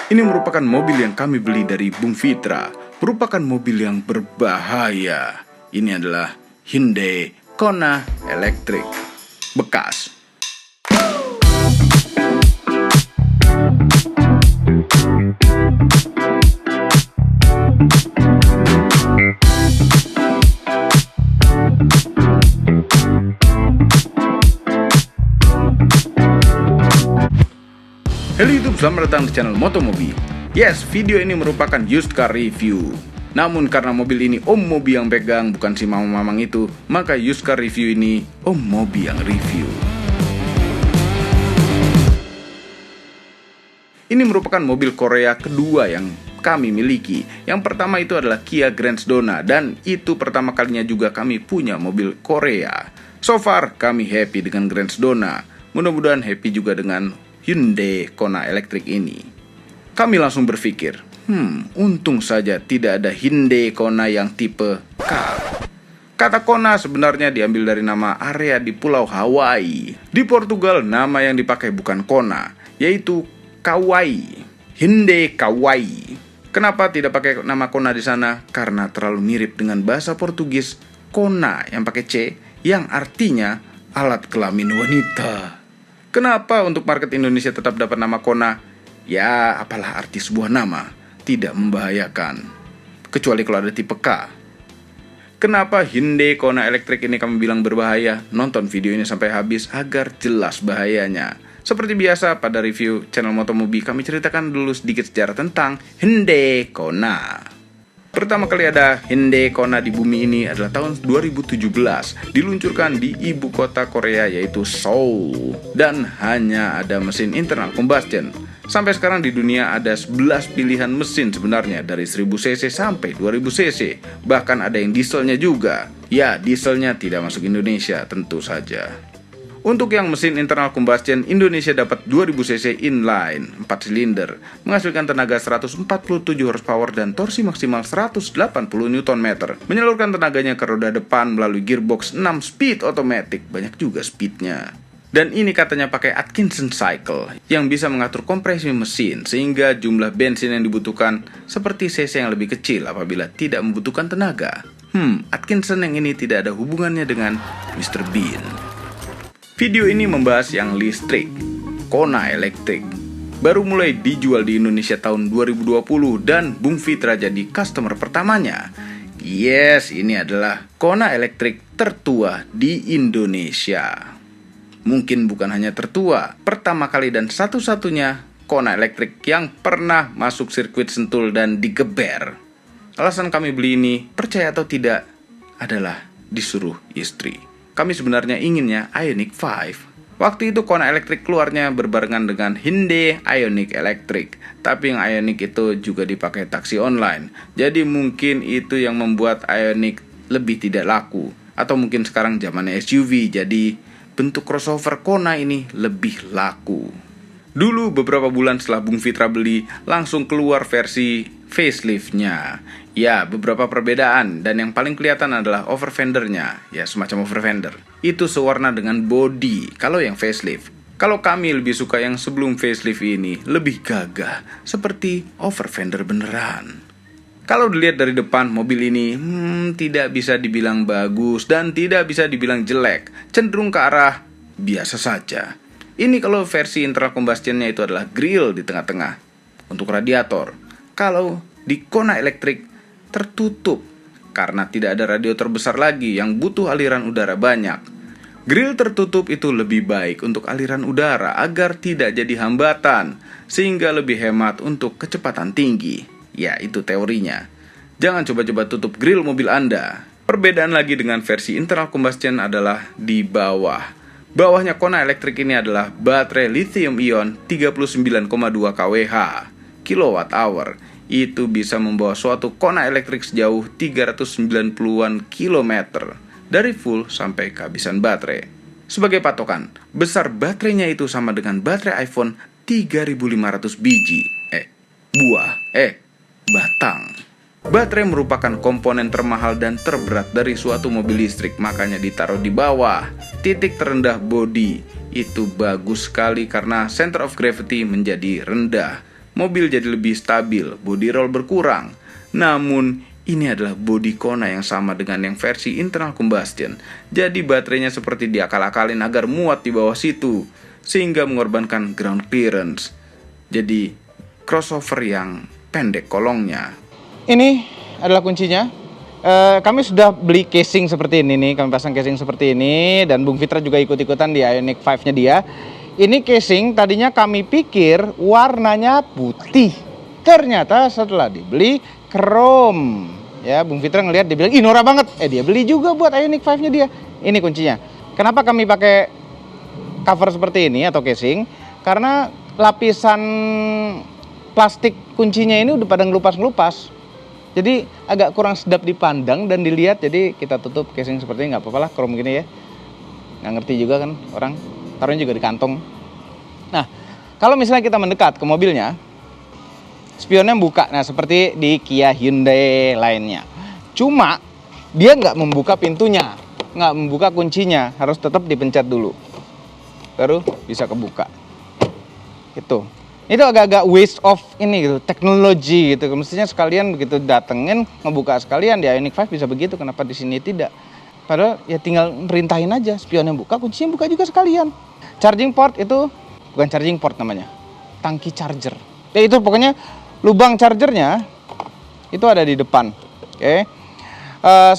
Ini merupakan mobil yang kami beli dari Bung Fitra. Merupakan mobil yang berbahaya. Ini adalah Hyundai Kona Electric bekas. Halo YouTube, selamat datang di channel Motomobi. Yes, video ini merupakan used car review. Namun karena mobil ini Om Mobi yang pegang, bukan si mamang-mamang itu, maka used car review ini Om Mobi yang review. Ini merupakan mobil Korea kedua yang kami miliki. Yang pertama itu adalah Kia Grandsdona, dan itu pertama kalinya juga kami punya mobil Korea. So far kami happy dengan Grandsdona. Mudah-mudahan happy juga dengan Hyundai Kona Electric ini. Kami langsung berpikir, untung saja tidak ada Hyundai Kona yang tipe K. Kata Kona sebenarnya diambil dari nama area di Pulau Hawaii. Di Portugal nama yang dipakai bukan Kona, yaitu Kauai. Hyundai Kauai. Kenapa tidak pakai nama Kona di sana? Karena terlalu mirip dengan bahasa Portugis Kona yang pakai C, yang artinya alat kelamin wanita. Kenapa untuk market Indonesia tetap dapat nama Kona? Ya, apalah arti sebuah nama, tidak membahayakan. Kecuali kalau ada tipe K. Kenapa Hyundai Kona Electric ini kami bilang berbahaya? Nonton video ini sampai habis agar jelas bahayanya. Seperti biasa pada review channel Motomobi, kami ceritakan dulu sedikit sejarah tentang Hyundai Kona. Pertama kali ada Hyundai Kona di bumi ini adalah tahun 2017. Diluncurkan di ibu kota Korea yaitu Seoul. Dan hanya ada mesin internal combustion. Sampai sekarang di dunia ada 11 pilihan mesin sebenarnya, dari 1000cc sampai 2000cc. Bahkan ada yang dieselnya juga. Ya, dieselnya tidak masuk Indonesia tentu saja. Untuk yang mesin internal combustion, Indonesia dapat 2000cc inline 4 silinder, menghasilkan tenaga 147 horsepower dan torsi maksimal 180 Nm, menyalurkan tenaganya ke roda depan melalui gearbox 6 speed automatic, banyak juga speednya. Dan ini katanya pakai Atkinson cycle yang bisa mengatur kompresi mesin sehingga jumlah bensin yang dibutuhkan seperti cc yang lebih kecil apabila tidak membutuhkan tenaga. Atkinson yang ini tidak ada hubungannya dengan Mr. Bean. Video ini membahas yang listrik, Kona Electric. Baru mulai dijual di Indonesia tahun 2020 dan Bung Fitra jadi customer pertamanya. Yes, ini adalah Kona Electric tertua di Indonesia. Mungkin bukan hanya tertua, pertama kali dan satu-satunya Kona Electric yang pernah masuk sirkuit Sentul dan digeber. Alasan kami beli ini, percaya atau tidak, adalah disuruh istri. Kami sebenarnya inginnya Ioniq 5. Waktu itu Kona Electric keluarnya berbarengan dengan Hyundai Ioniq Electric. Tapi yang Ioniq itu juga dipakai taksi online. Jadi mungkin itu yang membuat Ioniq lebih tidak laku. Atau mungkin sekarang zamannya SUV, jadi bentuk crossover Kona ini lebih laku. Dulu beberapa bulan setelah Bung Fitra beli, langsung keluar versi facelift-nya. Ya, beberapa perbedaan, dan yang paling kelihatan adalah over fendernya. Ya, semacam over fender. Itu sewarna dengan body, kalau yang facelift. Kalau kami lebih suka yang sebelum facelift ini, lebih gagah, seperti over fender beneran. Kalau dilihat dari depan, mobil ini tidak bisa dibilang bagus dan tidak bisa dibilang jelek. Cenderung ke arah biasa saja. Ini kalau versi internal combustion-nya itu adalah grill di tengah-tengah untuk radiator. Kalau di Kona Electric tertutup karena tidak ada radiator besar lagi yang butuh aliran udara banyak. Grill tertutup itu lebih baik untuk aliran udara agar tidak jadi hambatan, sehingga lebih hemat untuk kecepatan tinggi. Ya, itu teorinya. Jangan coba-coba tutup grill mobil Anda. Perbedaan lagi dengan versi internal combustion adalah di bawah. Bawahnya Kona Electric ini adalah baterai lithium ion 39,2 kWh kWh. Itu bisa membawa suatu Kona Electric sejauh 390-an kilometer dari full sampai kehabisan baterai. Sebagai patokan, besar baterainya itu sama dengan baterai iPhone 3500 biji. Batang. Baterai merupakan komponen termahal dan terberat dari suatu mobil listrik, makanya ditaruh di bawah. Titik terendah bodi itu bagus sekali karena center of gravity menjadi rendah. mobil jadi lebih stabil, body roll berkurang. Namun, ini adalah body Kona yang sama dengan yang versi internal combustion. Jadi baterainya seperti diakal-akalin agar muat di bawah situ, sehingga mengorbankan ground clearance. Jadi, crossover yang pendek kolongnya. Ini adalah kuncinya. Kami sudah beli casing seperti ini nih, kami pasang casing seperti ini, dan Bung Fitra juga ikut-ikutan di Ioniq 5-nya dia. Ini casing tadinya kami pikir warnanya putih, ternyata setelah dibeli krom. Ya, Bung Fitra ngelihat, dia bilang, ih norak banget. Dia beli juga buat Ioniq 5-nya dia. Ini kuncinya. Kenapa kami pakai cover seperti ini atau casing? Karena lapisan plastik kuncinya ini udah pada ngelupas-ngelupas. Jadi agak kurang sedap dipandang dan dilihat. Jadi kita tutup casing seperti ini, nggak apa-apa lah krom gini ya. Nggak ngerti juga kan orang, taruhnya juga di kantong. Nah, kalau misalnya kita mendekat ke mobilnya, spionnya buka, nah seperti di Kia Hyundai lainnya. Cuma dia nggak membuka pintunya, nggak membuka kuncinya, harus tetap dipencet dulu, baru bisa kebuka. Itu agak-agak waste of ini gitu, teknologi gitu. Mestinya sekalian begitu datengin ngebuka sekalian, di Ioniq 5 bisa begitu, kenapa di sini tidak? Padahal ya tinggal perintahin aja, spionnya buka, kuncinya buka juga sekalian. Charging port itu bukan charging port namanya, tangki charger. Ya itu pokoknya lubang chargernya itu ada di depan. Oke.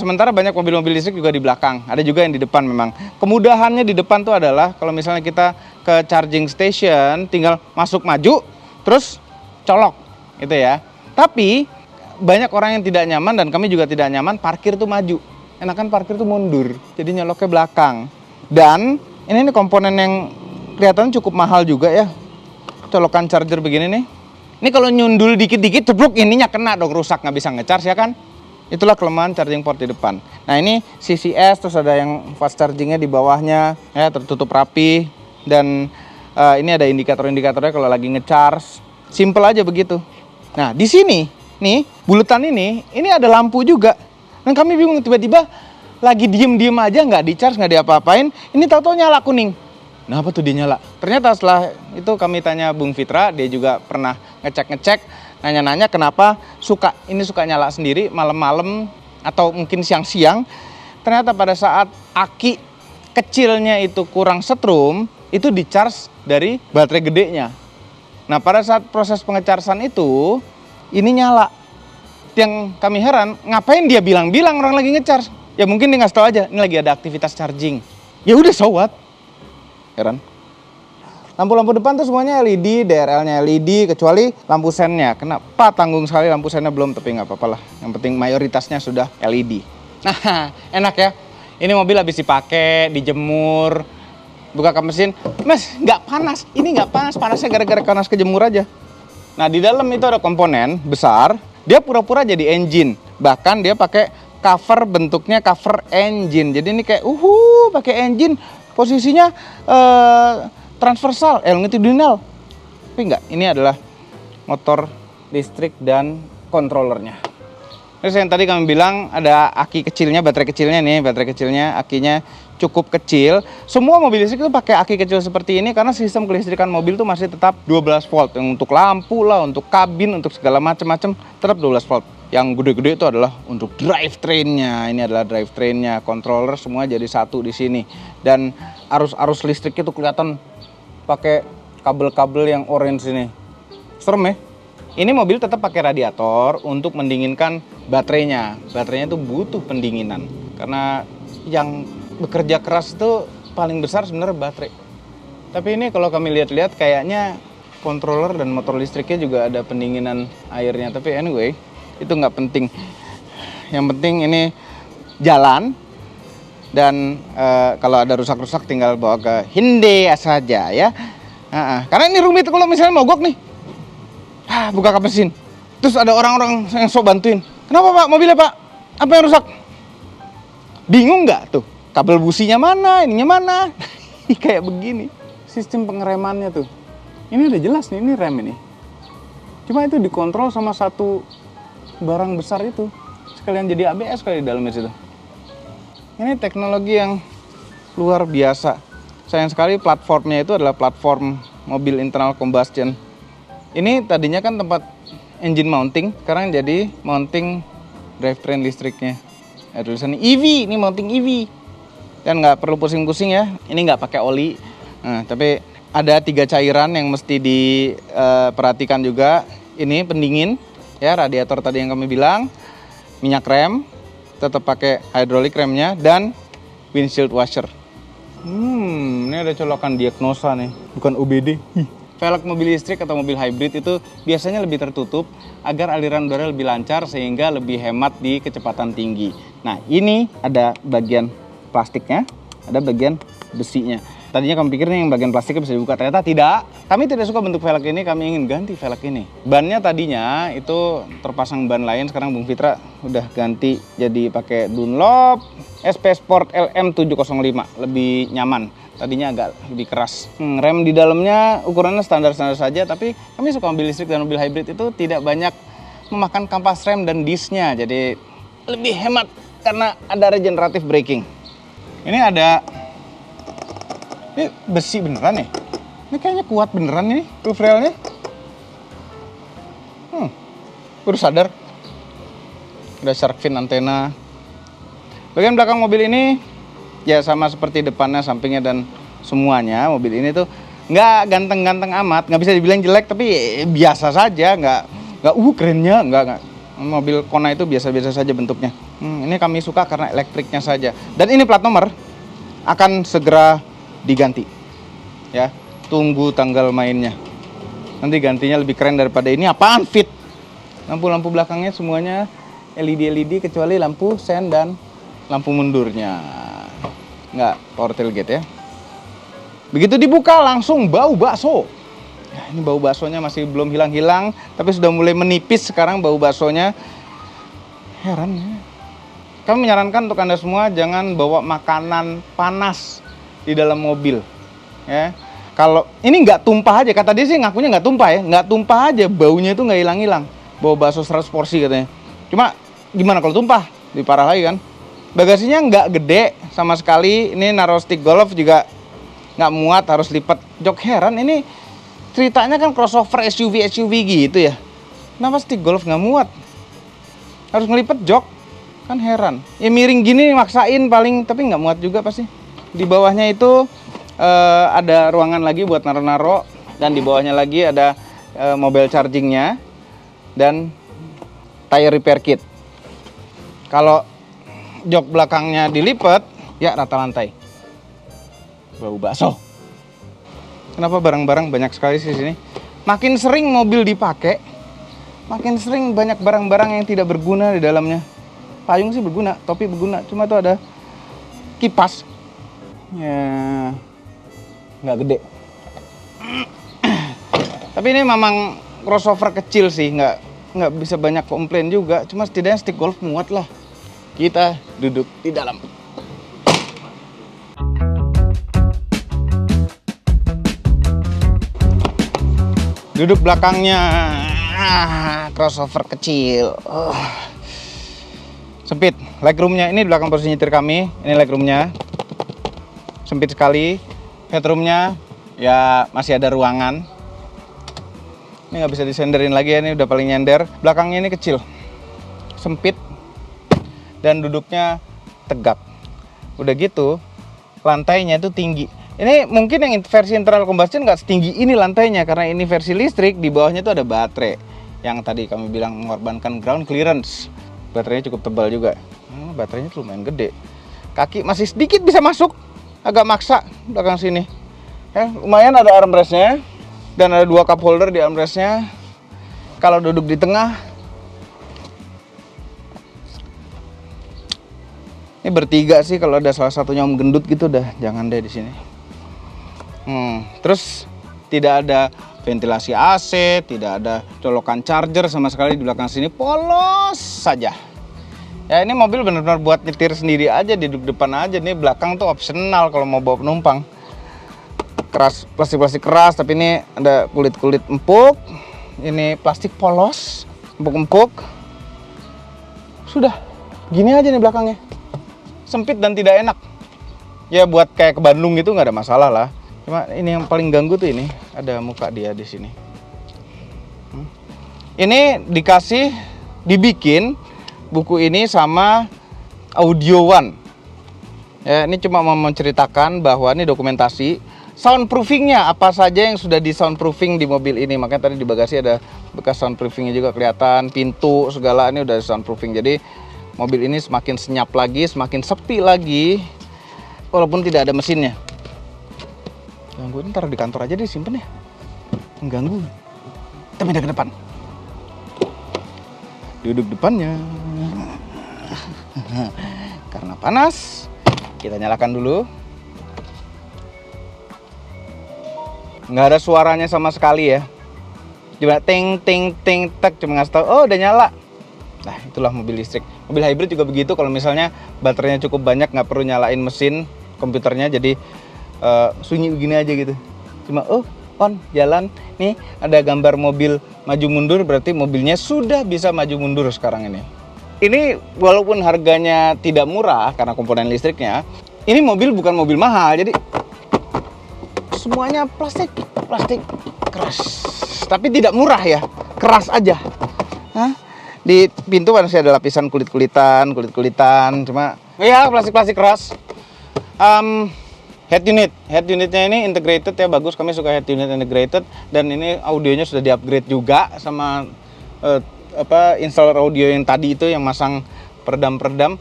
Sementara banyak mobil-mobil listrik juga di belakang, ada juga yang di depan memang. Kemudahannya di depan tuh adalah kalau misalnya kita ke charging station, tinggal masuk maju, terus colok, gitu ya. Tapi banyak orang yang tidak nyaman, dan kami juga tidak nyaman, parkir tuh maju. Enakan parkir tuh mundur, jadi nyoloknya belakang. Dan ini komponen yang kelihatan cukup mahal juga ya, colokan charger begini nih. Ini kalau nyundul dikit-dikit, cepluk, ininya kena dong, rusak, nggak bisa ngecharge ya kan. Itulah kelemahan charging port di depan. Nah ini CCS, terus ada yang fast chargingnya di bawahnya, ya tertutup rapi. Dan ini ada indikator-indikatornya kalau lagi ngecharge. Simple aja begitu. Nah di sini, nih bulatan ini ada lampu juga. Dan kami bingung, tiba-tiba lagi diem-diem aja, nggak di-charge, nggak diapa-apain. Ini tahu-tahu nyala kuning. Nah apa tuh dia nyala? Ternyata setelah itu kami tanya Bung Fitra, dia juga pernah ngecek-ngecek. Nanya-nanya kenapa suka nyala sendiri malam-malam atau mungkin siang-siang. Ternyata pada saat aki kecilnya itu kurang setrum, itu di-charge dari baterai gedenya. Nah pada saat proses pengecarsan itu, ini nyala. Yang kami heran, ngapain dia bilang-bilang orang lagi ngecharge? Ya mungkin dia ngasih tahu aja, ini lagi ada aktivitas charging. Ya udah, so what? Heran. Lampu-lampu depan tuh semuanya LED, DRL-nya LED, kecuali lampu sennya. Kenapa tanggung sekali lampu sennya belum, tapi nggak apa-apa lah. Yang penting mayoritasnya sudah LED. Nah, enak ya. Ini mobil habis dipakai, dijemur, buka kap mesin. Mas, nggak panas. Ini nggak panas, panasnya gara-gara panas kejemur aja. Nah, di dalam itu ada komponen besar. Dia pura-pura jadi engine. Bahkan dia pakai cover, bentuknya cover engine. Jadi ini kayak, pakai engine. Posisinya transversal, longitudinal. Tapi enggak, ini adalah motor listrik dan controllernya. Terus yang tadi kami bilang ada aki kecilnya, baterai kecilnya nih, baterai kecilnya, akinya cukup kecil. Semua mobil listrik itu pakai aki kecil seperti ini karena sistem kelistrikan mobil itu masih tetap 12 volt. Yang untuk lampu lah, untuk kabin, untuk segala macam-macam tetap 12 volt. Yang gede-gede itu adalah untuk drivetrain-nya. Ini adalah drivetrain-nya, controller semua jadi satu di sini. Dan arus listrik itu kelihatan pakai kabel-kabel yang orange ini. Serem ya? Ini mobil tetap pakai radiator untuk mendinginkan baterainya. Baterainya itu butuh pendinginan. Karena yang bekerja keras itu paling besar sebenarnya baterai. Tapi ini kalau kami lihat-lihat kayaknya controller dan motor listriknya juga ada pendinginan airnya. Tapi anyway, itu nggak penting. Yang penting ini jalan. Dan kalau ada rusak-rusak tinggal bawa ke Hyundai saja ya. Karena ini rumit kalau misalnya mogok nih. Buka kap mesin. Terus ada orang-orang yang sok bantuin. Kenapa Pak mobilnya Pak? Apa yang rusak? Bingung nggak tuh? Kabel businya mana? Ininya mana? Kayak begini. Sistem pengeremannya tuh. Ini udah jelas nih, ini rem ini. Cuma itu dikontrol sama satu barang besar itu. Sekalian jadi ABS kali di dalamnya situ. Ini teknologi yang luar biasa. Sayang sekali platformnya itu adalah platform mobil internal combustion. Ini tadinya kan tempat engine mounting, sekarang jadi mounting drivetrain listriknya. Ada tulisannya EV, ini mounting EV. Dan nggak perlu pusing-pusing ya, ini nggak pakai oli. Nah, tapi ada 3 cairan yang mesti diperhatikan juga. Ini pendingin, ya radiator tadi yang kami bilang, minyak rem, tetap pakai hydraulic remnya, dan windshield washer. Ini ada colokan diagnosa nih, bukan OBD. Velg mobil listrik atau mobil hybrid itu biasanya lebih tertutup agar aliran udara lebih lancar sehingga lebih hemat di kecepatan tinggi. Nah, ini ada bagian plastiknya, ada bagian besinya. Tadinya kami pikir nih yang bagian plastiknya bisa dibuka, ternyata tidak. Kami tidak suka bentuk velg ini, kami ingin ganti velg ini. Bannya tadinya itu terpasang ban lain, sekarang Bung Fitra udah ganti jadi pakai Dunlop SP Sport LM705, lebih nyaman. Tadinya agak lebih keras. Rem di dalamnya ukurannya standar-standar saja, tapi kami suka mobil listrik dan mobil hybrid itu tidak banyak memakan kampas rem dan disnya, jadi lebih hemat karena ada regenerative braking. Ini besi beneran nih. Ini kayaknya kuat beneran nih roof railnya. Baru sadar. Ada shark fin antena. Bagian belakang mobil ini ya sama seperti depannya, sampingnya, dan semuanya. Mobil ini tuh nggak ganteng-ganteng amat, nggak bisa dibilang jelek, tapi biasa saja, nggak kerennya, nggak. Mobil Kona itu biasa-biasa saja bentuknya. Ini kami suka karena elektriknya saja. Dan ini plat nomor akan segera diganti. Ya, tunggu tanggal mainnya. Nanti gantinya lebih keren daripada ini. Apaan fit? Lampu-lampu belakangnya semuanya LED kecuali lampu sen dan lampu mundurnya. Nggak power tailgate ya. Begitu dibuka langsung bau bakso. Ya, ini bau baksonya masih belum hilang-hilang, tapi sudah mulai menipis sekarang bau baksonya. Heran ya. Kami menyarankan untuk Anda semua jangan bawa makanan panas di dalam mobil. Ya. Kalau ini nggak tumpah aja, kata dia sih ngakunya nggak tumpah ya, nggak tumpah aja, baunya itu nggak hilang-hilang. Bawa bakso 100 porsi katanya. Cuma gimana kalau tumpah? Lebih parah lagi kan. Bagasinya nggak gede sama sekali. Ini naruh stick golf juga nggak muat, harus lipat jok. Heran, ini ceritanya kan crossover SUV gitu ya. Kenapa stick golf nggak muat? Harus ngelipet jok. Kan heran. Ya miring gini maksain paling, tapi nggak muat juga pasti. Di bawahnya itu ada ruangan lagi buat naro-naro. Dan di bawahnya lagi ada mobile chargingnya. Dan tire repair kit. Kalau jok belakangnya dilipat, ya rata lantai. Bau bakso. Kenapa barang-barang banyak sekali sih sini? Makin sering mobil dipakai, makin sering banyak barang-barang yang tidak berguna di dalamnya. Payung sih berguna, topi berguna, cuma itu ada kipas. Ya, nggak gede. Tapi ini memang crossover kecil sih, nggak bisa banyak komplain juga. Cuma setidaknya stick golf muat lah. Kita duduk di dalam. Duduk belakangnya, crossover kecil. Sempit. Legroomnya ini di belakang posisi nyetir kami. Ini legroomnya. Sempit sekali. Headroomnya ya masih ada ruangan. Ini nggak bisa disenderin lagi ya, ini udah paling nyender. Belakangnya ini kecil, sempit, dan duduknya tegak. Udah gitu, lantainya itu tinggi. Ini mungkin yang versi internal combustion nggak setinggi ini lantainya, karena ini versi listrik. Di bawahnya itu ada baterai, yang tadi kami bilang mengorbankan ground clearance. Baterainya cukup tebal juga. Baterainya tuh lumayan gede. Kaki masih sedikit bisa masuk, agak maksa belakang sini. Lumayan ada armrestnya. Dan ada 2 cup holder di armrestnya. Kalau duduk di tengah, ini bertiga sih. Kalau ada salah satunya om gendut gitu, dah jangan deh di sini. Terus tidak ada ventilasi AC, tidak ada colokan charger sama sekali di belakang sini. Polos saja. Ya ini mobil benar-benar buat nyetir sendiri aja, duduk depan aja. Nih belakang tuh opsional kalau mau bawa penumpang. Keras, plastik keras, tapi ini ada kulit empuk. Ini plastik polos, empuk. Sudah, gini aja nih belakangnya. Sempit dan tidak enak. Ya buat kayak ke Bandung gitu nggak ada masalah lah. Cuma ini yang paling ganggu tuh ini, ada muka dia di sini. Ini dibikin buku ini sama Audio One. Ya, ini cuma mau menceritakan bahwa ini dokumentasi soundproofingnya apa saja yang sudah di soundproofing di mobil ini. Makanya tadi di bagasi ada bekas soundproofingnya juga kelihatan, pintu segala ini udah soundproofing. Jadi mobil ini semakin senyap lagi, semakin sepi lagi, walaupun tidak ada mesinnya. Ganggu, ini taruh di kantor aja deh, simpen ya. Mengganggu. Kita pindah ke depan. Duduk depannya. Karena panas, kita nyalakan dulu. Nggak ada suaranya sama sekali ya. Cuma ting ting ting tek, cuma ngasih tahu, oh udah nyala. Nah, itulah mobil listrik. Mobil hybrid juga begitu. Kalau misalnya baterainya cukup banyak, nggak perlu nyalain mesin komputernya, jadi sunyi begini aja gitu. Cuma on, jalan. Nih ada gambar mobil maju mundur, berarti mobilnya sudah bisa maju mundur sekarang ini. Ini walaupun harganya tidak murah karena komponen listriknya, ini mobil bukan mobil mahal, jadi semuanya plastik keras. Tapi tidak murah ya, keras aja. Hah? Di pintu masih ada lapisan kulit-kulitan, cuma ya plastik keras. Head unitnya ini integrated ya, bagus, kami suka head unit integrated, dan ini audionya sudah di-upgrade juga sama installer audio yang tadi itu yang masang peredam.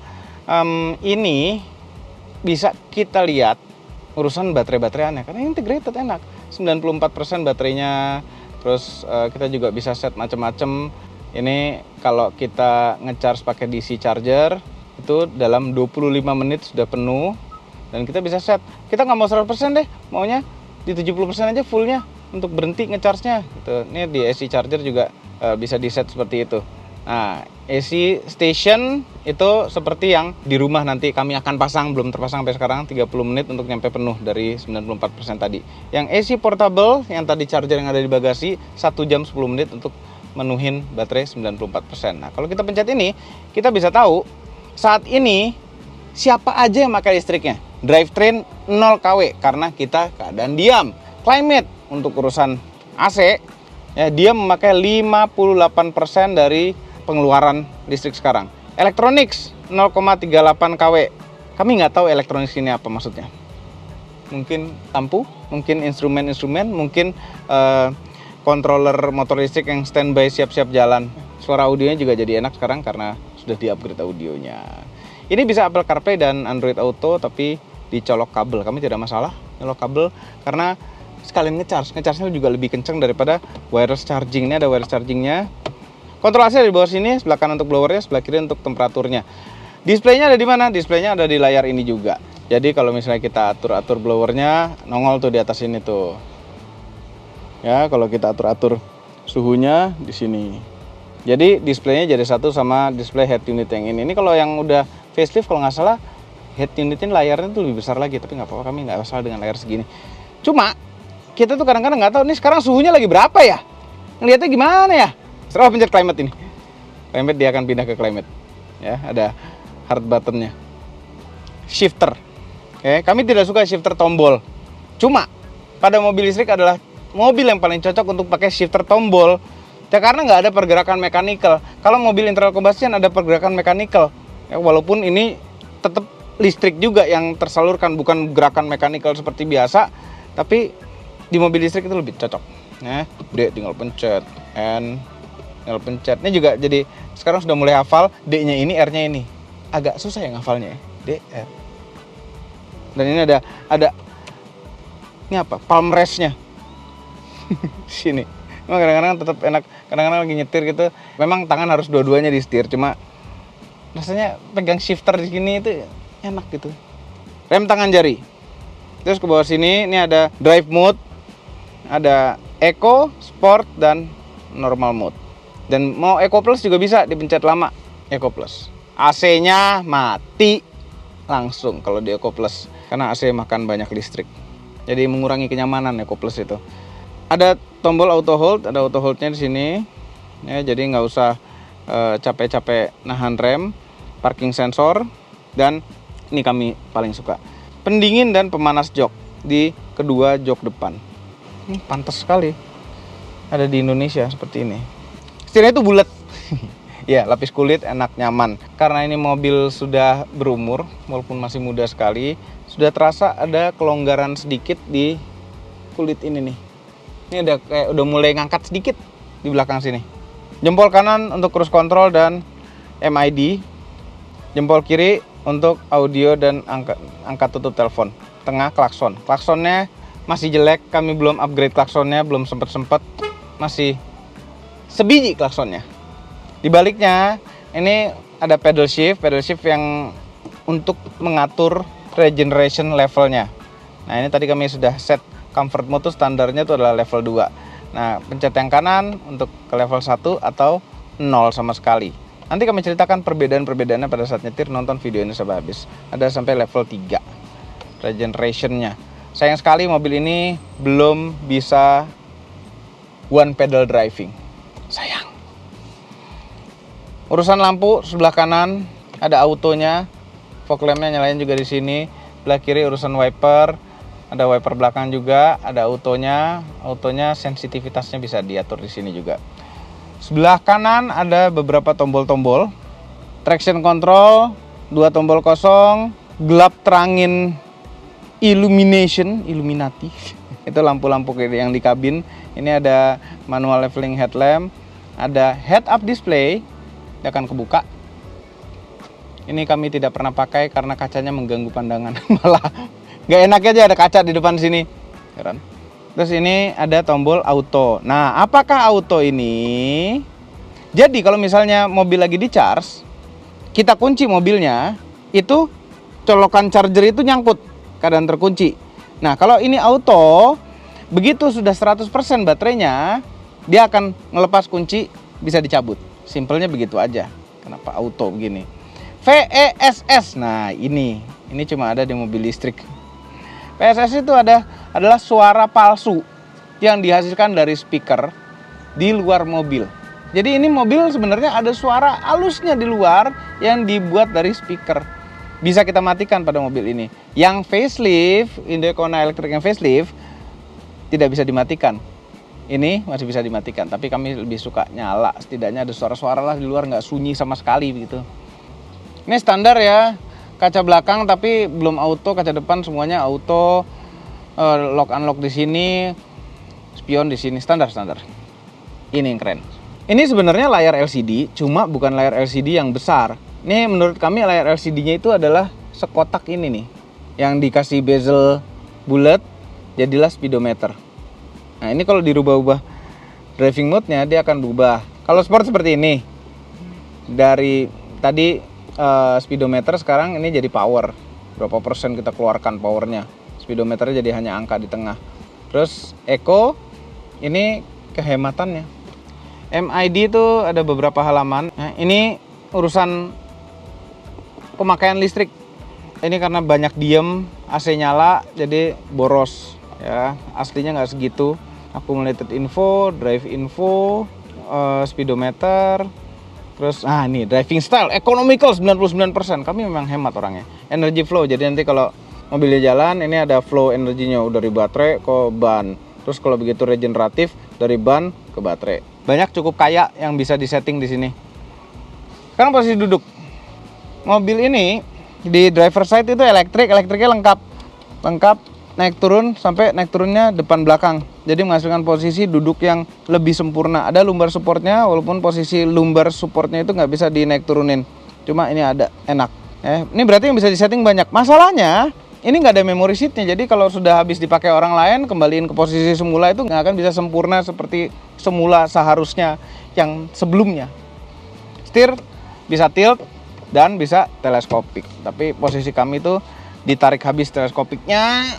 Ini bisa kita lihat urusan baterai aneh karena integrated enak, 94% baterainya. Terus kita juga bisa set macam-macam. Ini kalau kita ngecharge pakai DC charger itu dalam 25 menit sudah penuh. Dan kita bisa set, kita nggak mau 100% deh, maunya di 70% aja fullnya untuk berhenti ngecharge-nya gitu. Ini di AC charger juga bisa di set seperti itu. Nah, AC station itu seperti yang di rumah nanti kami akan pasang, belum terpasang sampai sekarang, 30 menit untuk nyampe penuh dari 94% tadi. Yang AC portable, yang tadi charger yang ada di bagasi, 1 jam 10 menit untuk menuhin baterai 94%. Nah, kalau kita pencet ini, kita bisa tahu saat ini siapa aja yang pakai listriknya. Drivetrain 0 kW karena kita keadaan diam. Climate untuk urusan AC, ya, dia memakai 58% dari pengeluaran listrik sekarang. Electronics 0,38 kW. Kami nggak tahu electronics ini apa maksudnya. Mungkin lampu, mungkin instrumen-instrumen, mungkin controller motor listrik yang standby siap-siap jalan. Suara audionya juga jadi enak sekarang karena sudah di-upgrade audionya. Ini bisa Apple CarPlay dan Android Auto, tapi dicolok kabel. Kami tidak masalah nyolok kabel karena sekalian ngecharge-nya juga lebih kencang daripada wireless charging. Ini ada wireless chargingnya. Kontrol AC ada di bawah sini, sebelah kanan untuk blowernya, sebelah kiri untuk temperaturnya. Displaynya ada di mana? Displaynya ada di layar ini juga. Jadi kalau misalnya kita atur-atur blowernya, nongol tuh di atas ini tuh. Ya, kalau kita atur-atur suhunya di sini. Jadi displaynya jadi satu sama display head unit yang ini. Ini kalau yang udah facelift kalau nggak salah head unitin layarnya tuh lebih besar lagi, tapi nggak apa-apa, kami nggak masalah dengan layar segini. Cuma kita tuh kadang-kadang nggak tahu nih sekarang suhunya lagi berapa ya, ngelihatnya gimana ya. Setelah pencet climate ini, climate dia akan pindah ke climate. Ya, ada hard buttonnya. Shifter, oke, kami tidak suka shifter tombol. Cuma pada mobil listrik adalah mobil yang paling cocok untuk pakai shifter tombol. Ya, karena nggak ada pergerakan mechanical. Kalau mobil internal combustion ada pergerakan mechanical. Ya, walaupun ini tetap listrik juga yang tersalurkan, bukan gerakan mechanical seperti biasa, tapi di mobil listrik itu lebih cocok. Nah, D tinggal pencet, N tinggal pencet. Ini juga jadi sekarang sudah mulai hafal D-nya ini, R-nya ini. Agak susah ya ngafalnya ya. D, R. Dan ini ada ini apa? Palm rest-nya. Sini. Memang kadang-kadang tetap enak, kadang-kadang lagi nyetir gitu. Memang tangan harus dua-duanya di setir, cuma rasanya pegang shifter di sini itu enak gitu. Rem tangan jari. Terus ke bawah sini ini ada drive mode, ada eco, sport, dan normal mode. Dan mau eco plus juga bisa dipencet lama, eco plus. AC-nya mati langsung kalau di eco plus karena AC makan banyak listrik. Jadi mengurangi kenyamanan eco plus itu. Ada tombol auto hold, ada auto hold-nya di sini. Ya, jadi nggak usah capek-capek nahan rem. Parking sensor, dan ini kami paling suka, pendingin dan pemanas jok di kedua jok depan. Pantas sekali ada di Indonesia seperti ini. Setirnya itu bulat. Ya, lapis kulit, enak, nyaman. Karena ini mobil sudah berumur, walaupun masih muda sekali, sudah terasa ada kelonggaran sedikit di kulit ini nih. Ini udah mulai ngangkat sedikit di belakang sini. Jempol kanan untuk cruise control dan MID. Jempol kiri untuk audio dan angkat tutup telepon. Tengah klakson. Klaksonnya masih jelek, kami belum upgrade klaksonnya, belum sempet. Masih sebiji klaksonnya. Di baliknya ini ada pedal shift yang untuk mengatur regeneration levelnya. Nah, ini tadi kami sudah set comfort mode standarnya itu adalah level 2. Nah, pencet yang kanan untuk ke level 1 atau 0 sama sekali. Nanti kami ceritakan perbedaan-perbedaannya pada saat nyetir, nonton video ini sampai habis. Ada sampai level 3 regenerationnya. Sayang sekali mobil ini belum bisa one pedal driving. Sayang. Urusan lampu sebelah kanan ada autonya, fog lampnya nyalain juga di sini. Sebelah kiri urusan wiper, ada wiper belakang juga, ada autonya. Autonya sensitivitasnya bisa diatur di sini juga. Sebelah kanan ada beberapa tombol-tombol. Traction control, 2 tombol kosong, gelap terangin illuminati. Itu lampu-lampu yang di kabin. Ini ada manual leveling headlamp, ada head up display. Dia akan kebuka. Ini kami tidak pernah pakai karena kacanya mengganggu pandangan. Malah nggak enak aja ada kaca di depan sini. Heran. Terus ini ada tombol auto. Nah, apakah auto ini? Jadi kalau misalnya mobil lagi di charge, kita kunci mobilnya, itu colokan charger itu nyangkut, keadaan terkunci. Nah, kalau ini auto, begitu sudah 100% baterainya, dia akan ngelepas kunci, bisa dicabut. Simpelnya begitu aja. Kenapa auto begini? VESS. Nah, ini cuma ada di mobil listrik. VESS itu adalah suara palsu yang dihasilkan dari speaker di luar mobil. Jadi ini mobil sebenarnya ada suara halusnya di luar yang dibuat dari speaker. Bisa kita matikan pada mobil ini. Yang facelift, Hyundai Kona Electric yang facelift tidak bisa dimatikan. Ini masih bisa dimatikan, tapi kami lebih suka nyala. Setidaknya ada suara-suara lah di luar, nggak sunyi sama sekali begitu. Ini standar ya, kaca belakang tapi belum auto, kaca depan semuanya auto. Lock unlock di sini, spion di sini, standar. Ini yang keren. Ini sebenarnya layar LCD, cuma bukan layar LCD yang besar. Ini menurut kami layar LCD-nya itu adalah sekotak ini nih, yang dikasih bezel bulat, jadilah speedometer. Nah, ini kalau dirubah-ubah driving mode-nya, dia akan berubah. Kalau sport seperti ini, dari tadi speedometer, sekarang ini jadi power. Berapa persen kita keluarkan powernya. Speedometernya jadi hanya angka di tengah. Terus eco, ini kehematannya. MID itu ada beberapa halaman. Nah, ini urusan pemakaian listrik. Ini karena banyak diem, AC nyala, jadi boros. Ya, aslinya nggak segitu. Accumulated info, drive info, speedometer, terus ini driving style, economical 99%. Kami memang hemat orangnya. Energy flow, jadi nanti kalau mobilnya jalan, ini ada flow energinya dari baterai ke ban. Terus kalau begitu regeneratif dari ban ke baterai. Banyak, cukup kaya yang bisa disetting di sini. Sekarang posisi duduk. Mobil ini di driver side itu elektriknya lengkap. Naik turun sampai naik turunnya depan belakang. Jadi menghasilkan posisi duduk yang lebih sempurna. Ada lumbar supportnya, walaupun posisi lumbar supportnya itu nggak bisa dinaik turunin. Cuma ini ada, enak. Ini berarti yang bisa disetting banyak. Masalahnya ini nggak ada memory seatnya. Jadi kalau sudah habis dipakai orang lain, kembaliin ke posisi semula itu nggak akan bisa sempurna seperti semula seharusnya yang sebelumnya. Setir bisa tilt dan bisa teleskopik. Tapi posisi kami itu ditarik habis teleskopiknya.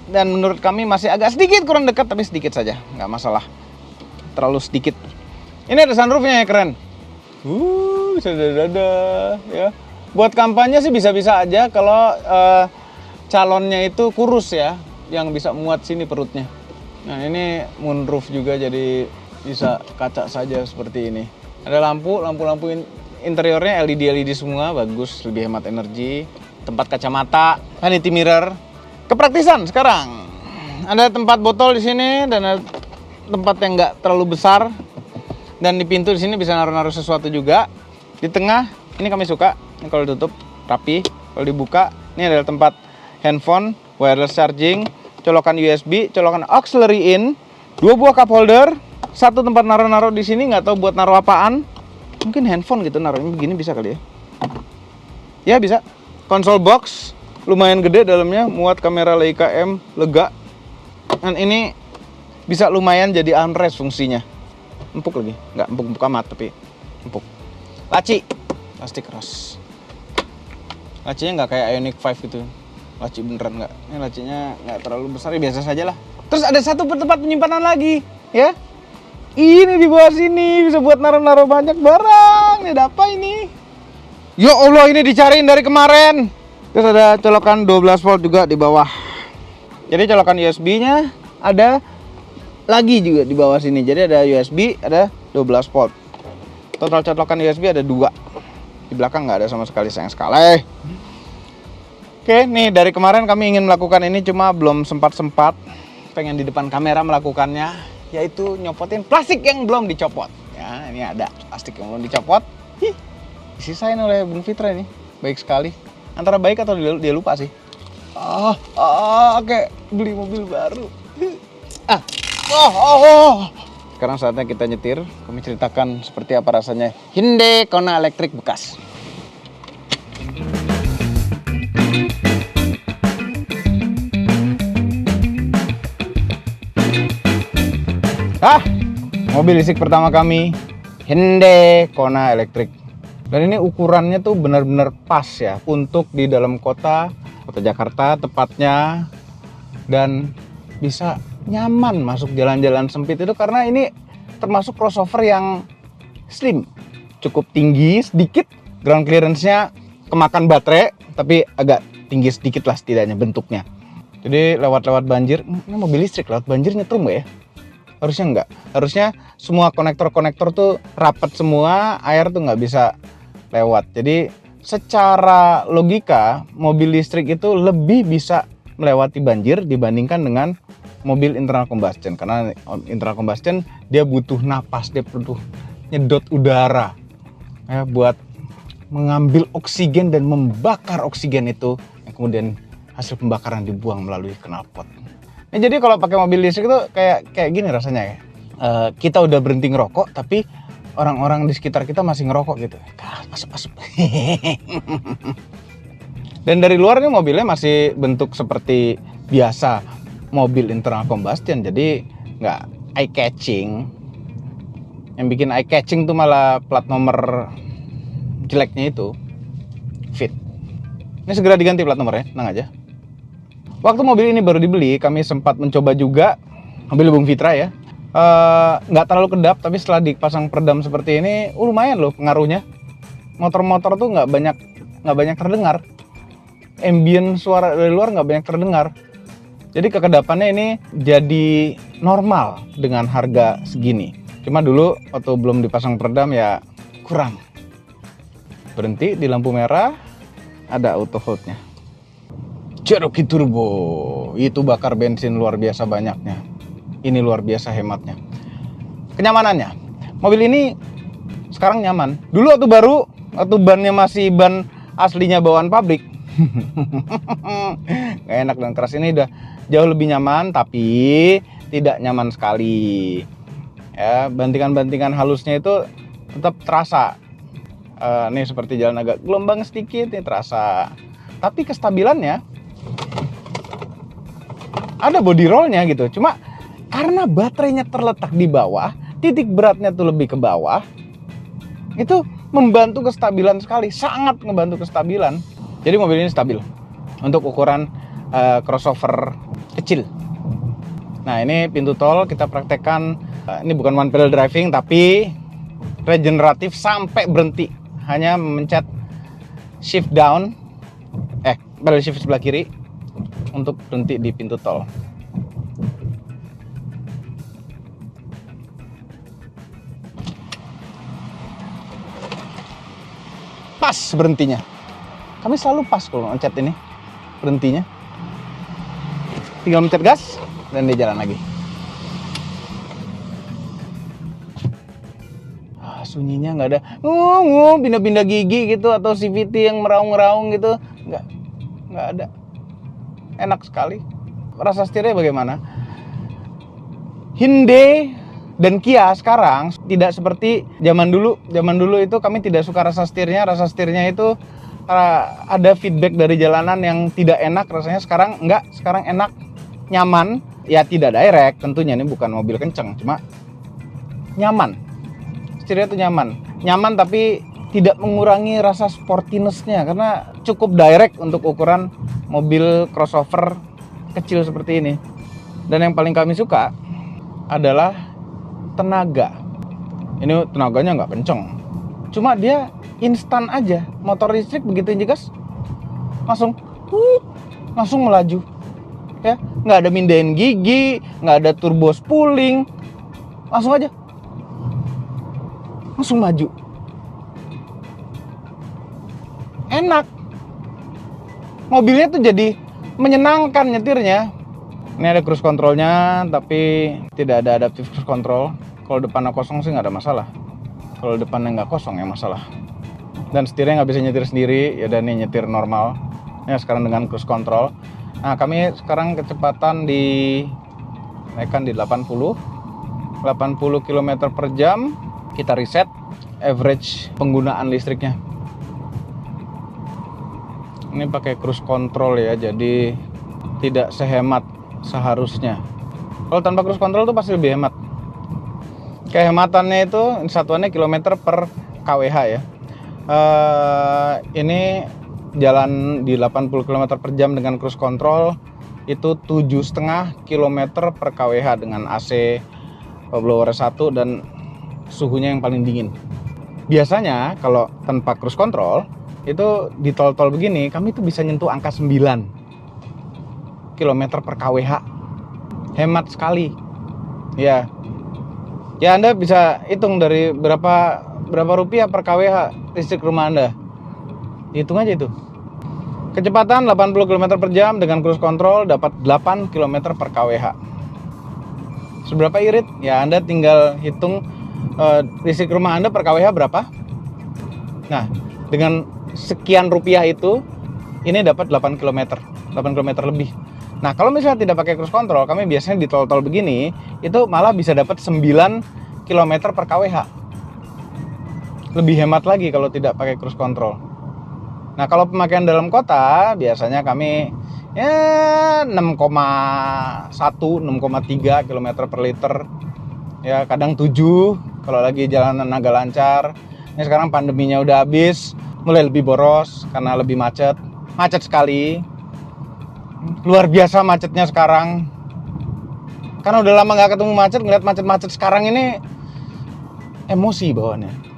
Dan menurut kami masih agak sedikit kurang dekat, tapi sedikit saja, nggak masalah. Terlalu sedikit. Ini ada sunroofnya ya, keren. Bisa dada ya. Buat kampanye sih bisa-bisa aja kalau calonnya itu kurus ya, yang bisa muat sini perutnya. Nah, ini moonroof juga, jadi bisa kaca saja seperti ini. Ada lampu interiornya LED semua, bagus, lebih hemat energi. Tempat kacamata, vanity mirror. Kepraktisan sekarang. Ada tempat botol di sini dan ada tempat yang nggak terlalu besar. Dan di pintu di sini bisa naruh-naruh sesuatu juga. Di tengah ini kami suka. Ini kalau ditutup rapi, kalau dibuka ini adalah tempat handphone, wireless charging, colokan USB, colokan auxiliary in, 2 buah cup holder, 1 tempat naruh-naruh di sini, nggak tahu buat naruh apaan. Mungkin handphone gitu naruhnya begini bisa kali ya. Ya bisa. Console box lumayan gede dalamnya, muat kamera Leica M, lega. Dan ini bisa lumayan jadi armrest fungsinya. Empuk lagi, nggak empuk amat tapi empuk. Laci, plastik keras. Lacinya nggak kayak Ioniq 5 gitu. Laci beneran nggak. Ini lacinya nggak terlalu besar, ya biasa saja lah. Terus ada satu tempat penyimpanan lagi, ya. Ini di bawah sini bisa buat naruh-naruh banyak barang. Ini ada apa ini? Ya Allah, ini dicariin dari kemarin. Terus ada colokan 12 volt juga di bawah. Jadi colokan USB-nya ada lagi juga di bawah sini. Jadi ada USB, ada 12 volt. Total colokan USB ada 2. Di belakang nggak ada sama sekali, sayang sekali. Oke, nih dari kemarin kami ingin melakukan ini cuma belum sempat-sempat. Pengen di depan kamera melakukannya, yaitu nyopotin plastik yang belum dicopot. Ya, ini ada plastik yang belum dicopot. Disisain oleh Bung Fitra ini. Baik sekali. Antara baik atau dia lupa sih. Oke, beli mobil baru. Sekarang saatnya kita nyetir. Kami ceritakan seperti apa rasanya Hyundai Kona elektrik bekas. Mobil listrik pertama kami Hyundai Kona elektrik. Dan ini ukurannya tuh benar-benar pas ya untuk di dalam kota Jakarta tepatnya, dan bisa nyaman masuk jalan-jalan sempit itu karena ini termasuk crossover yang slim, cukup tinggi sedikit, ground clearance-nya kemakan baterai tapi agak tinggi sedikit lah setidaknya bentuknya. Jadi lewat-lewat banjir, ini mobil listrik lewat banjir nyetrum nggak ya? Harusnya enggak. Harusnya semua konektor-konektor tuh rapat semua, air tuh nggak bisa lewat. Jadi secara logika mobil listrik itu lebih bisa melewati banjir dibandingkan dengan mobil internal combustion. Karena internal combustion dia butuh napas, dia butuh nyedot udara ya, buat mengambil oksigen dan membakar oksigen itu yang kemudian hasil pembakaran dibuang melalui knalpot. Nah, jadi kalau pakai mobil listrik itu kayak gini rasanya ya. Kita udah berhenti ngerokok tapi orang-orang di sekitar kita masih ngerokok gitu. Asup. Dan dari luar ini mobilnya masih bentuk seperti biasa mobil internal combustion, jadi nggak eye catching. Yang bikin eye catching tuh malah plat nomor jeleknya itu Fit. Ini segera diganti plat nomornya, tenang aja. Waktu mobil ini baru dibeli, kami sempat mencoba juga mobil Bung Fitra ya. Nggak terlalu kedap, tapi setelah dipasang peredam seperti ini, lumayan loh pengaruhnya. Motor-motor tuh nggak banyak terdengar. Ambient suara dari luar nggak banyak terdengar. Jadi kekedapannya ini jadi normal dengan harga segini. Cuma dulu waktu belum dipasang peredam ya kurang. Berhenti di lampu merah, ada auto hold-nya. Cherokee Turbo, itu bakar bensin luar biasa banyaknya. Ini luar biasa hematnya. Kenyamanannya, mobil ini sekarang nyaman. Dulu waktu baru, waktu bannya masih ban aslinya bawaan pabrik, gak enak dan keras. Ini udah jauh lebih nyaman, tapi tidak nyaman sekali. Ya, bantingan-bantingan halusnya itu tetap terasa. Nih seperti jalan agak gelombang sedikit, nih terasa. Tapi kestabilannya ada body rollnya gitu. Cuma karena baterainya terletak di bawah, titik beratnya tuh lebih ke bawah, itu membantu kestabilan sekali, sangat membantu kestabilan. Jadi mobil ini stabil untuk ukuran crossover kecil. Nah, ini pintu tol kita praktekkan. Ini bukan one pedal driving tapi regeneratif sampai berhenti. Hanya memencet shift down, pedal shift sebelah kiri untuk berhenti di pintu tol. Pas berhentinya. Kami selalu pas kalau mencet ini berhentinya. Tinggal mencet gas dan dia jalan lagi. sunyinya, nggak ada pindah-pindah gigi gitu atau CVT yang meraung-raung gitu, nggak ada. Enak sekali. Rasa setirnya bagaimana? Hyundai dan Kia sekarang tidak seperti zaman dulu. Zaman dulu itu kami tidak suka rasa setirnya. Rasa setirnya itu ada feedback dari jalanan yang tidak enak rasanya. Sekarang enggak, sekarang enak, nyaman. Ya tidak direct tentunya, ini bukan mobil kenceng, cuma nyaman. Setirnya itu nyaman tapi tidak mengurangi rasa sportiness-nya karena cukup direct untuk ukuran mobil crossover kecil seperti ini. Dan yang paling kami suka adalah tenaga. Ini tenaganya nggak kenceng, cuma dia instan aja. Motor listrik begitu digas langsung melaju ya, nggak ada mindahin gigi, nggak ada turbo spooling, langsung aja maju. Enak, mobilnya tuh jadi menyenangkan nyetirnya. Ini ada cruise controlnya, tapi tidak ada adaptive cruise control. Kalau depannya kosong sih nggak ada masalah. Kalau depannya nggak kosong ya masalah. Dan setirnya nggak bisa nyetir sendiri, ya dan ini nyetir normal. Ya sekarang dengan cruise control. Nah kami sekarang kecepatan naikkan di 80 km per jam. Kita reset average penggunaan listriknya. Ini pakai cruise control ya, jadi tidak sehemat seharusnya. Kalau tanpa cruise control tuh pasti lebih hemat. Kehematannya itu satuannya kilometer per kWh ya. Ini jalan di 80 km per jam dengan cruise control itu 7,5 km per kWh dengan AC blower 1 dan suhunya yang paling dingin. Biasanya kalau tanpa cruise control itu di tol-tol begini kami tuh bisa nyentuh angka 9 km per kWh. Hemat sekali. Ya Anda bisa hitung dari berapa rupiah per kWh listrik rumah Anda. Hitung aja itu. Kecepatan 80 km per jam dengan cruise control dapat 8 km per kWh. Seberapa irit? Ya Anda tinggal hitung listrik rumah Anda per kWh berapa. Nah, dengan sekian rupiah itu ini dapat 8 km lebih. Nah, kalau misalnya tidak pakai cruise control, kami biasanya di tol-tol begini itu malah bisa dapat 9 km per kWh. Lebih hemat lagi kalau tidak pakai cruise control. Nah, kalau pemakaian dalam kota biasanya kami ya 6,1, 6,3 km per liter. Ya, kadang 7 kalau lagi jalanan agak lancar. Ini sekarang pandeminya udah habis, mulai lebih boros karena lebih macet sekali. Luar biasa macetnya sekarang. Karena udah lama nggak ketemu macet, ngeliat macet-macet sekarang ini emosi bawaannya.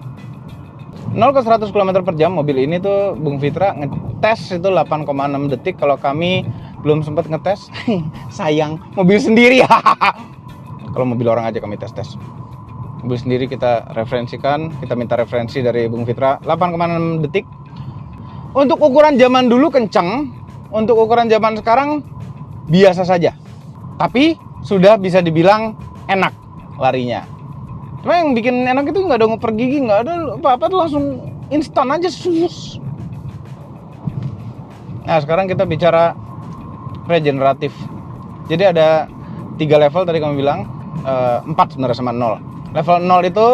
0 ke 100 km per jam mobil ini tuh Bung Fitra ngetes itu 8,6 detik. Kalau kami belum sempat ngetes, sayang mobil sendiri. Kalau mobil orang aja kami tes. Mobil sendiri kita referensikan, kita minta referensi dari Bung Fitra 8,6 detik. Untuk ukuran zaman dulu kenceng, untuk ukuran zaman sekarang biasa saja. Tapi sudah bisa dibilang enak larinya. Cuma yang bikin enak itu nggak ada ngoper gigi, nggak ada apa-apa, tuh langsung instan aja sus. Nah sekarang kita bicara regeneratif. Jadi ada 3 level tadi kami bilang, 4 sebenarnya sama 0. Level 0 itu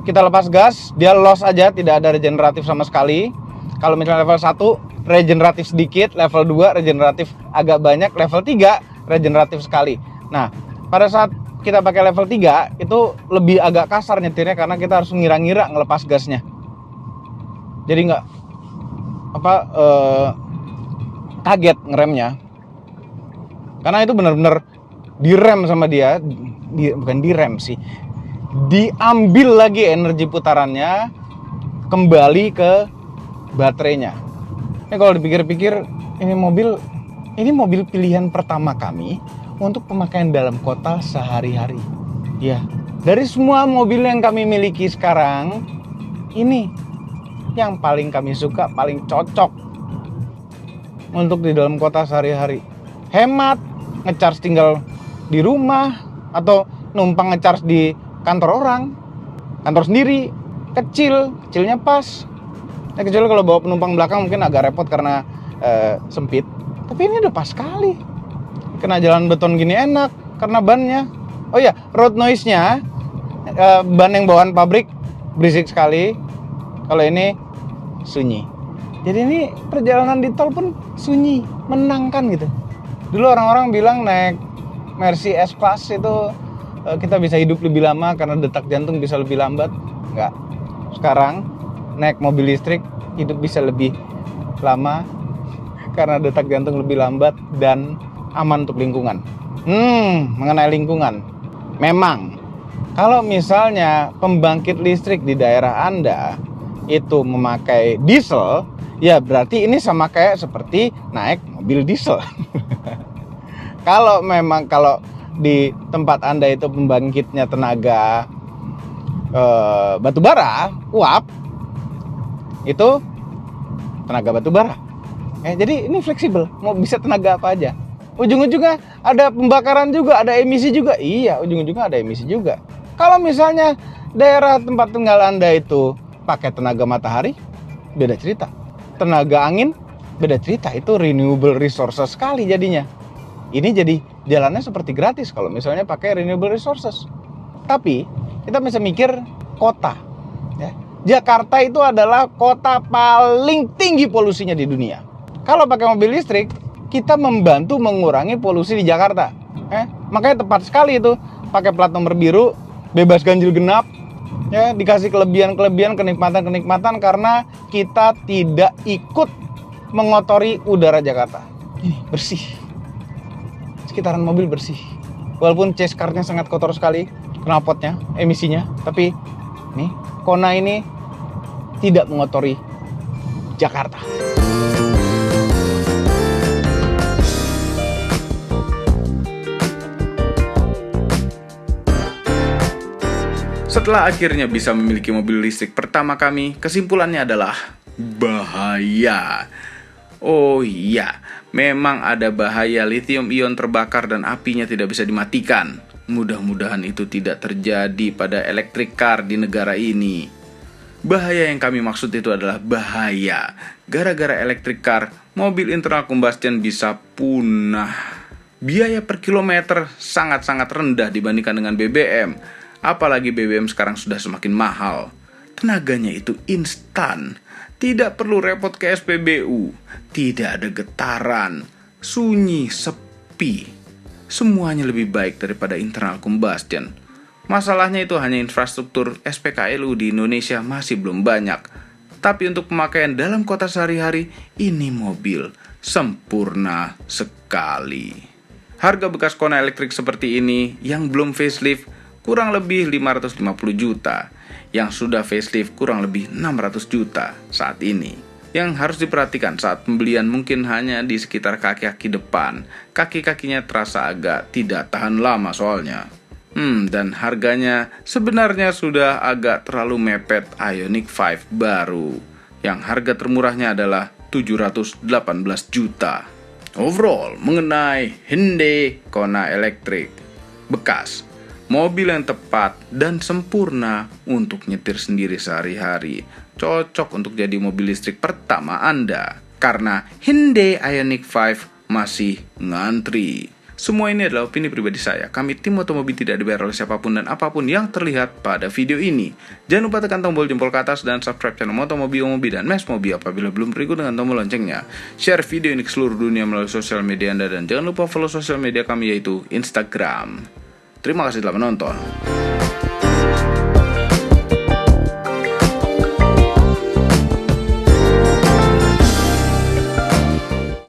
kita lepas gas, dia loss aja, tidak ada regeneratif sama sekali. Kalau misalnya level 1 regeneratif sedikit, level 2 regeneratif agak banyak, level 3 regeneratif sekali. Nah pada saat kita pakai level 3 itu lebih agak kasar nyetirnya karena kita harus ngira-ngira ngelepas gasnya. Jadi nggak kaget ngeremnya. Karena itu benar-benar direm sama dia, bukan direm sih. Diambil lagi energi putarannya kembali ke baterainya. Ini kalau dipikir-pikir ini mobil pilihan pertama kami untuk pemakaian dalam kota sehari-hari. Ya, dari semua mobil yang kami miliki sekarang, ini yang paling kami suka, paling cocok untuk di dalam kota sehari-hari. Hemat, ngecharge tinggal di rumah atau numpang ngecharge di kantor orang, kantor sendiri. kecilnya pas. Kecuali kalau bawa penumpang belakang mungkin agak repot karena sempit. Tapi ini udah pas sekali. Kena jalan beton gini enak karena bannya. Oh ya, road noise-nya ban yang bawaan pabrik berisik sekali. Kalau ini sunyi. Jadi ini perjalanan di tol pun sunyi, menangkan gitu. Dulu orang-orang bilang naik Mercy S-Class itu kita bisa hidup lebih lama karena detak jantung bisa lebih lambat. Enggak. Sekarang naik mobil listrik hidup bisa lebih lama karena detak jantung lebih lambat dan aman untuk lingkungan. Mengenai lingkungan, memang kalau misalnya pembangkit listrik di daerah Anda itu memakai diesel, ya berarti ini sama kayak seperti naik mobil diesel. Kalau di tempat Anda itu pembangkitnya tenaga batu bara, uap, itu tenaga batu bara. Jadi ini fleksibel, mau bisa tenaga apa aja. Ujung-ujungnya ada pembakaran juga, ada emisi juga. Iya, ujung-ujungnya ada emisi juga. Kalau misalnya daerah tempat tinggal Anda itu pakai tenaga matahari, beda cerita. Tenaga angin, beda cerita. Itu renewable resources sekali jadinya. Ini jadi jalannya seperti gratis kalau misalnya pakai renewable resources. Tapi kita bisa mikir kota. Ya. Jakarta itu adalah kota paling tinggi polusinya di dunia. Kalau pakai mobil listrik, kita membantu mengurangi polusi di Jakarta. Makanya tepat sekali itu pakai plat nomor biru, bebas ganjil genap, ya, dikasih kelebihan-kelebihan, kenikmatan-kenikmatan karena kita tidak ikut mengotori udara Jakarta. Bersih. Sekitaran mobil bersih. Walaupun chase car-nya sangat kotor sekali, knalpotnya, emisinya, tapi nih, Kona ini tidak mengotori Jakarta. Setelah akhirnya bisa memiliki mobil listrik pertama kami, kesimpulannya adalah bahaya. Oh iya, memang ada bahaya lithium ion terbakar dan apinya tidak bisa dimatikan. Mudah-mudahan itu tidak terjadi pada electric car di negara ini. Bahaya yang kami maksud itu adalah bahaya gara-gara electric car, mobil internal combustion bisa punah. Biaya per kilometer sangat-sangat rendah dibandingkan dengan BBM. Apalagi BBM sekarang sudah semakin mahal. Tenaganya itu instan. Tidak perlu repot ke SPBU. Tidak ada getaran. Sunyi, sepi. Semuanya lebih baik daripada internal combustion. Masalahnya itu hanya infrastruktur SPKLU di Indonesia masih belum banyak. Tapi untuk pemakaian dalam kota sehari-hari, ini mobil sempurna sekali. Harga bekas Kona elektrik seperti ini yang belum facelift kurang lebih 550 juta. Yang sudah facelift kurang lebih 600 juta saat ini. Yang harus diperhatikan saat pembelian mungkin hanya di sekitar kaki-kaki depan. Kaki-kakinya terasa agak tidak tahan lama soalnya. Dan harganya sebenarnya sudah agak terlalu mepet Ioniq 5 baru. Yang harga termurahnya adalah 718 juta. Overall, mengenai Hyundai Kona elektrik bekas, mobil yang tepat dan sempurna untuk nyetir sendiri sehari-hari. Cocok untuk jadi mobil listrik pertama Anda. Karena Hyundai Ioniq 5 masih ngantri. Semua ini adalah opini pribadi saya. Kami tim otomobil tidak dibayar oleh siapapun dan apapun yang terlihat pada video ini. Jangan lupa tekan tombol jempol ke atas dan subscribe channel Motomobil dan Mes Mobil apabila belum berikut dengan tombol loncengnya. Share video ini ke seluruh dunia melalui sosial media Anda dan jangan lupa follow sosial media kami yaitu Instagram. Terima kasih telah menonton.